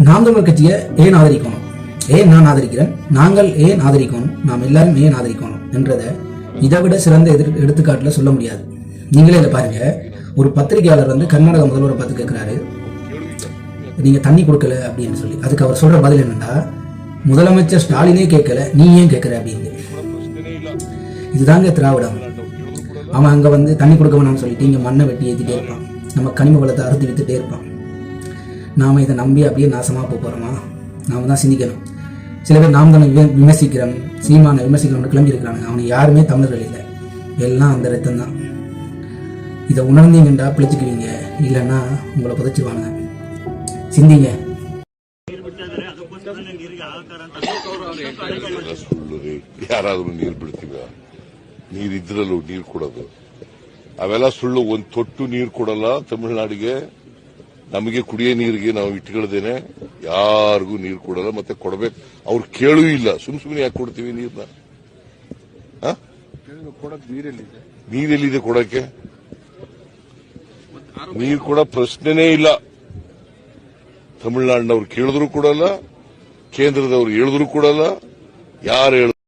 நாம் தமிழர் கட்சியை ஏன் ஆதரிக்கணும், ஏன் நான் ஆதரிக்கிறேன், நாங்கள் ஏன் ஆதரிக்கணும், நாம் எல்லாரும் ஏன் ஆதரிக்கணும் என்றதை இதை விட சிறந்த எடுத்துக்காட்டுல சொல்ல முடியாது. நீங்களே இதை பாருங்க. ஒரு பத்திரிகையாளர் வந்து கர்நாடக முதல்வரை பார்த்து கேட்கிறாரு, நீங்க தண்ணி கொடுக்கல அப்படின்னு சொல்லி. அதுக்கு அவர் சொல்ற பதில் என்னன்னா, முதலமைச்சர் ஸ்டாலினே கேட்கல, நீ ஏன் கேட்கற அப்படின்னு. இதுதாங்க திராவிடம். அவன் அங்க வந்து தண்ணி கொடுக்க வேணாம்னு சொல்லிட்டு இங்க மண்ணை வெட்டி ஏற்றிட்டே இருப்பான், நம்ம கனிம வளத்தை அறுத்து வித்துட்டே இருப்பான். நாம இதை நம்பி அப்படியே நாசமா போறோமா? நாம தான் சிந்திக்கணும். சில பேர் நாம் தானே விமர்சிக்கிறோம், சீமான விமர்சிக்கிறோம் கிளம்பி இருக்கிறாங்க. அவனுக்கு யாருமே தமிழர்கள் இல்லை, எல்லாம் அந்த ரத்தம் தான். இதை உணர்ந்தீங்கண்டா பிழைச்சிக்குவீங்க, இல்லைன்னா உங்களை புதைச்சிருவாங்க. சிந்திங்க. ಯಾರಾದ್ರೂ ನೀರು ಬಿಡ್ತೀವ? ನೀರಿದ್ರಲ್ಲೂ ನೀರು ಕೊಡೋದು ಅವೆಲ್ಲ ಸುಳ್ಳು. ಒಂದ್ ತೊಟ್ಟು ನೀರು ಕೊಡಲ್ಲ ತಮಿಳುನಾಡಿಗೆ. ನಮಗೆ ಕುಡಿಯೋ ನೀರಿಗೆ ನಾವು ಇಟ್ಕೊಳ್ದೇನೆ ಯಾರಿಗೂ ನೀರು ಕೊಡಲ್ಲ, ಮತ್ತೆ ಕೊಡಬೇಕು. ಅವ್ರು ಕೇಳೂ ಇಲ್ಲ. ಸುಮ್ನೆ ಯಾಕೆ ಕೊಡ್ತೀವಿ ನೀರ್ನ? ನೀರೆಲ್ಲಿದೆ ಕೊಡಕ್ಕೆ? ನೀರು ಕೊಡೋ ಪ್ರಶ್ನೆನೇ ಇಲ್ಲ. ತಮಿಳುನಾಡಿನವ್ರು ಕೇಳಿದ್ರು ಕೊಡಲ್ಲ, ಕೇಂದ್ರದವ್ರು ಹೇಳಿದ್ರು ಕೊಡಲ್ಲ. ಯಾರು